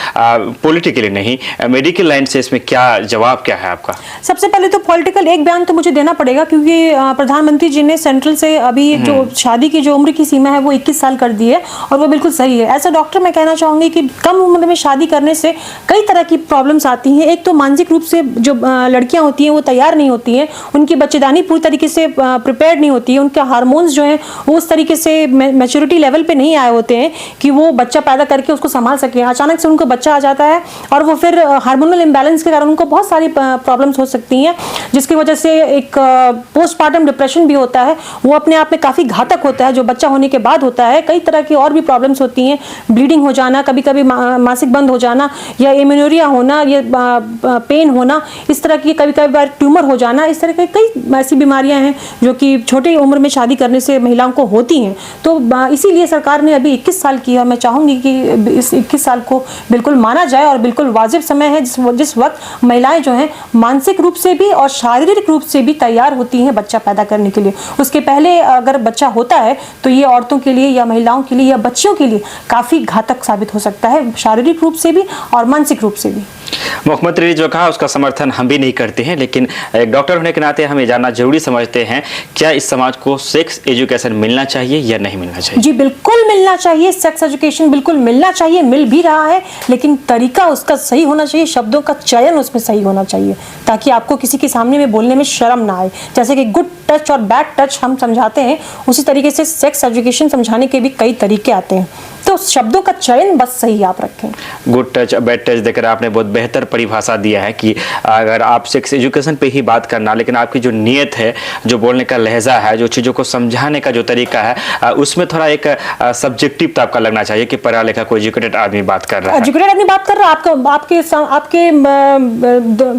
B: पॉलिटिकली नहीं, मेडिकल लाइन से इसमें क्या जवाब क्या है आपका?
A: सबसे पहले तो पॉलिटिकल एक बयान तो मुझे देना पड़ेगा, क्योंकि प्रधानमंत्री जी ने सेंट्रल से अभी जो शादी की जो उम्र की सीमा है वो 21 साल कर दी है, और वो बिल्कुल सही है। ऐसा डॉक्टर मैं कहना चाहूंगी कि कम उम्र में शादी करने से कई तरह की प्रॉब्लम्स आती हैं। एक तो मानसिक रूप से जो लड़कियां होती हैं वो तैयार नहीं होती हैं, उनकी बच्चेदानी पूरी तरीके से प्रिपेयर्ड नहीं होती है, उनके हार्मोन्स जो हैं वो उस तरीके से मैच्योरिटी लेवल पे नहीं आए होते हैं कि वो बच्चा पैदा करके उसको संभाल सके। अचानक से उनको बच्चा आ जाता है और वो फिर हार्मोनल इम्बैलेंस के कारण उनको बहुत सारी प्रॉब्लम्स हो सकती हैं, जिसकी वजह से एक पोस्टपार्टम डिप्रेशन भी होता है, वो अपने आप में काफ़ी घातक होता है, जो बच्चा होने के बाद होता है। कई तरह की और भी प्रॉब्लम्स होती हैं, ब्लीडिंग हो जाना, कभी कभी मासिक बंद हो जाना, या एमेनोरिया होना, या पेन होना, इस तरह की कभी कभी बार ट्यूमर हो जाना, इस तरह की कई ऐसी बीमारियां हैं जो कि छोटी उम्र में शादी करने से महिलाओं को होती हैं। तो इसीलिए सरकार ने अभी 21 साल किया। मैं चाहूँगी कि इस 21 साल को बिल्कुल माना जाए और बिल्कुल वाजिब समय है जिस वक्त महिलाएं जो हैं मानसिक रूप से भी और शारीरिक रूप से भी तैयार होती हैं बच्चा पैदा करने के लिए। उसके पहले अगर बच्चा होता है तो ये औरतों के लिए या महिलाओं के लिए या बच्चियों के लिए काफ़ी घातक साबित हो सकता है, शारीरिक रूप से भी और मानसिक रूप से भी।
B: मुख्यमंत्री ने जो कहा उसका समर्थन हम भी नहीं करते हैं, लेकिन एक डॉक्टर होने के नाते हम ये जानना जरूरी समझते हैं, क्या इस समाज को सेक्स एजुकेशन मिलना चाहिए या नहीं मिलना चाहिए?
A: जी बिल्कुल मिलना चाहिए, सेक्स एजुकेशन बिल्कुल मिलना चाहिए, मिल भी रहा है, लेकिन तरीका उसका सही होना चाहिए, शब्दों का चयन उसमें सही होना चाहिए, ताकि आपको किसी के सामने में बोलने में शर्म ना आए। जैसे कि गुड टच और बैड टच हम समझाते हैं, उसी तरीके से सेक्स एजुकेशन समझाने के भी कई तरीके आते हैं, तो शब्दों का चयन बस सही आप रखें।
B: गुड टच बैड टच देकर आपने बहुत बेहतर परिभाषा दिया है कि अगर आप सेक्स एजुकेशन पे ही बात करना, लेकिन आपकी जो नीयत है, जो बोलने का लहजा है, जो चीज़ों को समझाने का जो तरीका है, उसमें थोड़ा एक सब्जेक्टिव तो आपका लगना चाहिए कि पढ़ा लिखा कोई एजुकेटेड आदमी बात कर रहा है।
A: एजुकेटेड आदमी बात कर रहा है, आपके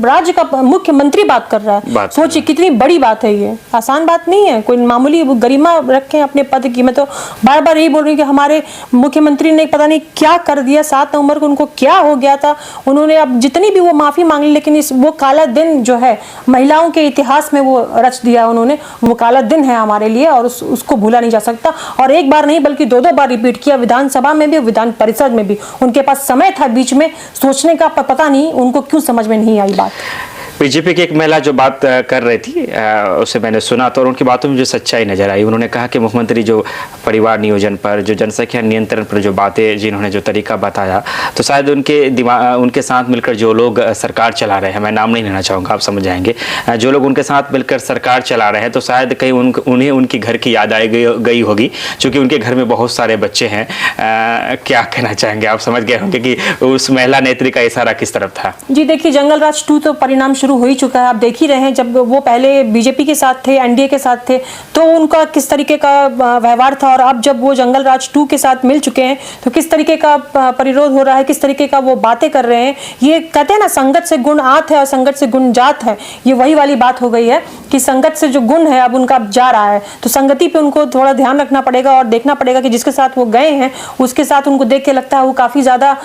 A: राज्य का मुख्यमंत्री बात कर रहा है। सोचिए कितनी बड़ी बात है, ये आसान बात नहीं है, कोई मामूली गरिमा रखें अपने पद की। मैं तो बार बार यही बोल रही हूँ कि हमारे मुख्यमंत्री ने पता नहीं क्या कर दिया, 7 नवंबर को उनको क्या हो गया था, उन्होंने अब जितनी भी वो माफी मांग ली, लेकिन वो काला दिन जो है महिलाओं के इतिहास में वो रच दिया उन्होंने, वो काला दिन है हमारे लिए और उसको भूला नहीं जा सकता। और एक बार नहीं बल्कि 2-2 बार रिपीट किया, विधानसभा में भी विधान परिषद में भी। उनके पास समय था बीच में सोचने का, पता नहीं उनको क्यों समझ में नहीं आई बात।
B: बीजेपी की एक महिला जो बात कर रही थी उसे मैंने सुना तो, और उनकी बातों में जो सच्चाई नजर आई, उन्होंने कहा कि मुख्यमंत्री जो परिवार नियोजन पर, जो जनसंख्या नियंत्रण पर जो बातें, जिन्होंने जो तरीका बताया, तो शायद उनके साथ मिलकर जो लोग सरकार चला रहे हैं, मैं नाम नहीं लेना चाहूँगा, आप समझ जाएंगे, जो लोग उनके साथ मिलकर सरकार चला रहे हैं, तो शायद कहीं उन्हें उनकी घर की याद आई गई होगी, क्योंकि उनके घर में बहुत सारे बच्चे हैं। क्या कहना चाहेंगे, आप समझ गए होंगे कि उस महिला नेत्री का इशारा किस तरफ था?
A: जी देखिए, जंगल राज 2 तो परिणाम शुरू हो ही चुका है, आप देख ही रहे हैं। जब वो पहले बीजेपी के साथ थे, एनडीए के साथ थे, तो उनका किस तरीके का व्यवहार था, और अब जब वो जंगल राज 2 के साथ मिल चुके हैं तो किस तरीके का परिरोध हो रहा है, किस तरीके का वो बातें कर रहे हैं। ये कहते हैं ना, संगत से गुण आत है और संगत से गुण जात है, ये वही वाली बात हो गई है कि संगत से जो गुण है अब उनका जा रहा है, तो संगति पे उनको थोड़ा ध्यान रखना पड़ेगा और देखना पड़ेगा कि जिसके साथ वो गए हैं उसके साथ उनको देख के लगता है वो काफी ज्यादा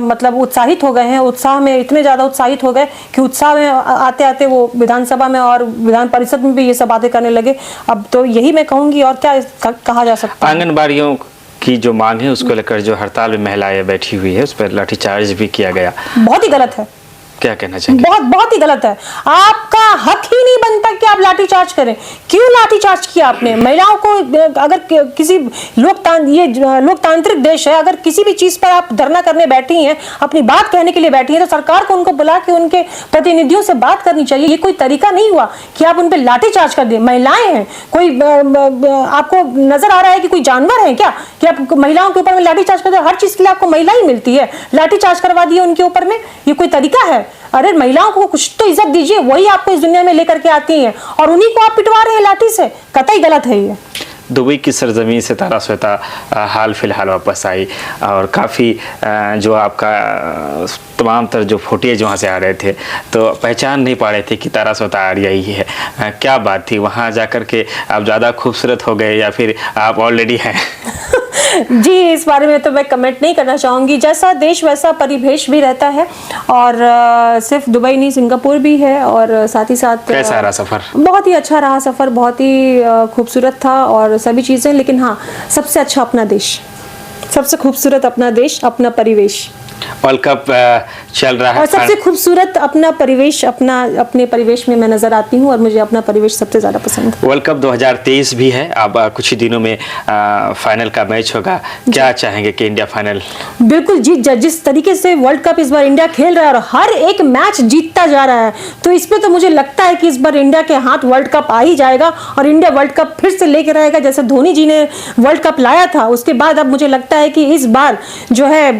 A: मतलब उत्साहित हो गए हैं, उत्साह में इतने ज्यादा उत्साहित हो गए कि उत्साह में आते आते वो विधानसभा में और विधान परिषद में भी ये सब बातें करने लगे। अब तो यही मैं कहूंगी, और क्या कहा जा सकता है।
B: आंगनबाड़ियों की जो मांग है उसको लेकर जो हड़ताल में महिलाएं बैठी हुई है, उस पर लाठीचार्ज भी किया गया,
A: बहुत ही गलत है।
B: क्या कहना चाहेंगे?
A: बहुत ही गलत है। आपका हक ही नहीं बनता कि आप लाठीचार्ज करें। क्यों लाठीचार्ज किया आपने? महिलाओं को अगर किसी लोकतांत्रिक देश है, अगर किसी भी चीज पर आप धरना करने बैठी हैं, अपनी बात कहने के लिए बैठी हैं, तो सरकार को उनको बुला के उनके प्रतिनिधियों से बात करनी चाहिए। ये कोई तरीका नहीं हुआ कि आप उन पर लाठीचार्ज कर दें। महिलाएं हैं, कोई आपको नजर आ रहा है कि कोई जानवर है क्या कि आप महिलाओं के ऊपर में लाठीचार्ज कर दे? हर चीज के लिए आपको महिला ही मिलती है, लाठीचार्ज करवा दिए उनके ऊपर में, ये कोई तरीका है? अरे महिलाओं को कुछ तो इज्जत दीजिए, वही आपको इस दुनिया में लेकर के आती हैं और उन्हीं को आप पिटवा रहे हैं लाठी से। कतई गलत है ये।
B: दुबई की सरजमीन से तारा श्वेता हाल फिलहाल वापस आई, और काफ़ी जो आपका तमाम तर जो फुटेज वहाँ से आ रहे थे तो पहचान नहीं पा रहे थे कि तारा श्वेता आर्या ही है। क्या बात थी, वहाँ जाकर के आप ज़्यादा खूबसूरत हो गए या फिर आप ऑलरेडी हैं?
A: जी, इस बारे में तो मैं कमेंट नहीं करना चाहूँगी। जैसा देश वैसा परिवेश भी रहता है, और सिर्फ दुबई नहीं, सिंगापुर भी है, और साथ ही साथ
B: कैसा रहा सफर?
A: बहुत ही अच्छा रहा सफ़र, बहुत ही खूबसूरत था और सभी चीज़ें। लेकिन हाँ, सबसे अच्छा अपना देश, सबसे खूबसूरत अपना देश, अपना परिवेश।
B: वर्ल्ड कप चल रहा है
A: और सबसे खूबसूरत अपना परिवेश, अपने परिवेश में मैं नजर आती हूँ, और मुझे अपना परिवेश सबसे ज़्यादा पसंद है।
B: वर्ल्ड कप 2023 भी है, अब कुछ ही दिनों में फाइनल का मैच होगा। क्या चाहेंगे कि इंडिया फाइनल?
A: बिल्कुल जी, जिस तरीके से वर्ल्ड कप इस बार इंडिया खेल रहा है और हर एक मैच जीतता जा रहा है, तो इसमें तो मुझे लगता है कि इस बार इंडिया के हाथ वर्ल्ड कप आ ही जाएगा, और इंडिया वर्ल्ड कप फिर से लेकर आएगा। जैसे धोनी जी ने वर्ल्ड कप लाया था, उसके बाद अब मुझे लगता है कि इस बार जो है,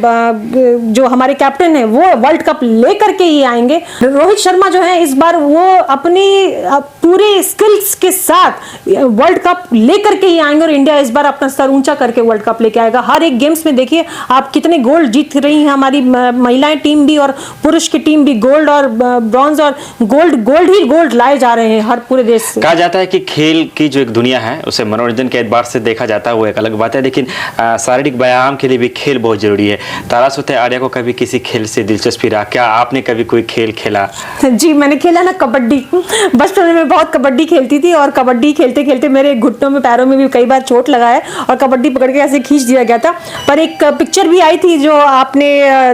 A: जो हमारे कैप्टन है, वो वर्ल्ड कप लेकर के ही आएंगे। रोहित शर्मा जो है, इस बार वो अपनी पूरे स्किल्स के साथ वर्ल्ड कप लेकर के ही आएंगे, और इंडिया इस बार अपना सर ऊंचा करके वर्ल्ड कप लेके आएगा। हर एक गेम्स में देखिए आप कितने गोल्ड जीत रही हैं हमारी महिलाएं टीम भी और पुरुष की टीम भी। गोल्ड और ब्रॉन्ज और गोल्ड लाए जा रहे हैं हर पूरे देश से।
B: कहा जाता है कि खेल की जो एक दुनिया है, उसे मनोरंजन के एतबार से देखा जाता है, वो एक अलग बात है, लेकिन शारीरिक व्यायाम के लिए भी खेल बहुत जरूरी है। तारा सुते आर्या को कभी किसी खेल से दिलचस्पी रहा? क्या आपने कभी कोई खेल खेला?
A: जी, मैंने खेला ना कबड्डी। बचपन में बहुत कबड्डी खेलती थी, और कबड्डी खेलते खेलते मेरे घुटनों में, पैरों में भी कई बार चोट लगा है, और कबड्डी पकड़ के ऐसे खींच दिया गया था। पर एक पिक्चर भी आई थी जो आपने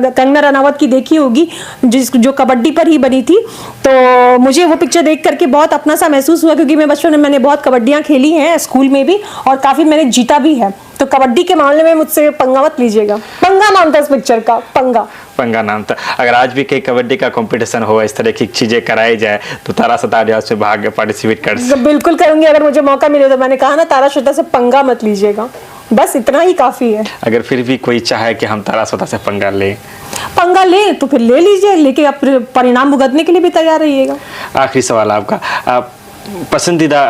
A: कंगना रनावत की देखी होगी, जो कबड्डी पर ही बनी थी, तो मुझे वो पिक्चर देख करके बहुत अपना सा महसूस हुआ, क्योंकि मैं बचपन में मैंने बहुत कबड्डियाँ खेली हैं स्कूल में भी, और काफ़ी मैंने जीता भी है। तो कबड्डी के मामले में मुझसे पंगा मत लीजिएगा। पंगा नाम था इस पिक्चर का, पंगा
B: नाम था। अगर आज भी कहीं कबड्डी का कंपटीशन हो, इस तरह की चीजें कराई जाए, तो तारा सतारिया उसमें भाग पार्टिसिपेट कर सकते?
A: बिल्कुल करूंगी, अगर मुझे मौका मिले तो। मैंने कहा ना, तारा श्वेता से पंगा मत लीजिएगा, बस इतना ही काफी है।
B: अगर फिर भी कोई चाहे कि हम तारा श्वेता से पंगा ले
A: तो फिर ले लीजिए, लेके आप परिणाम भुगतने के लिए भी तैयार रहिएगा।
B: आखिरी सवाल आपका, पसंदीदा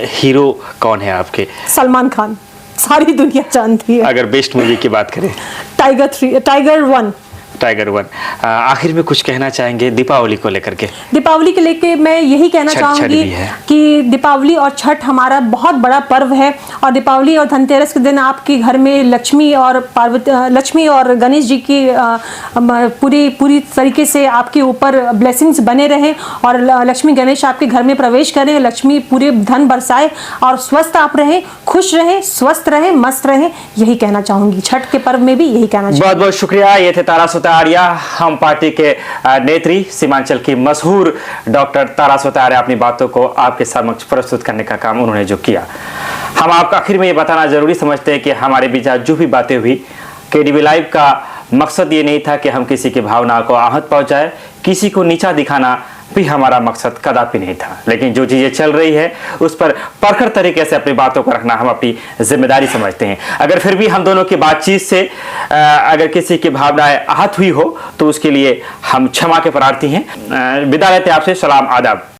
B: हीरो कौन है आपके?
A: सलमान खान, सारी दुनिया जानती है।
B: अगर बेस्ट मूवी की बात करें? टाइगर 1। आखिर में कुछ कहना चाहेंगे दीपावली को लेकर के?
A: दीपावली के लेके मैं यही कहना चाहूंगी कि दीपावली और छठ हमारा बहुत बड़ा पर्व है, और दीपावली और धनतेरस के दिन आपके घर में लक्ष्मी और गणेश जी की पूरी तरीके से आपके ऊपर ब्लेसिंग्स बने रहें, और लक्ष्मी गणेश आपके घर में प्रवेश करें, लक्ष्मी पूरे धन बरसाए, और स्वस्थ आप रहें, खुश रहें, स्वस्थ रहें, मस्त रहें, यही कहना चाहूंगी। छठ के पर्व में भी यही कहना चाहूंगी।
B: बहुत बहुत शुक्रिया। ये थे तारा सुते आर्या, हम पार्टी के नेत्री, सीमांचल की मशहूर डॉक्टर तारा सुते आर्या। अपनी बातों को आपके समक्ष प्रस्तुत करने का काम उन्होंने जो किया, हम आपको आखिर में ये बताना जरूरी समझते हैं कि हमारे बीच जो भी बातें हुई, केडीवी लाइव का मकसद ये नहीं था कि हम किसी की भावना को आहत पहुंचाए, किसी को नीचा दिखाना भी हमारा मकसद कदापि नहीं था। लेकिन जो चीजें चल रही है उस पर परखर तरीके से अपनी बातों को रखना हम अपनी जिम्मेदारी समझते हैं। अगर फिर भी हम दोनों की बातचीत से अगर किसी की भावनाएं आहत हुई हो, तो उसके लिए हम क्षमा के प्रार्थी हैं। विदा लेते हैं आपसे। सलाम, आदाब।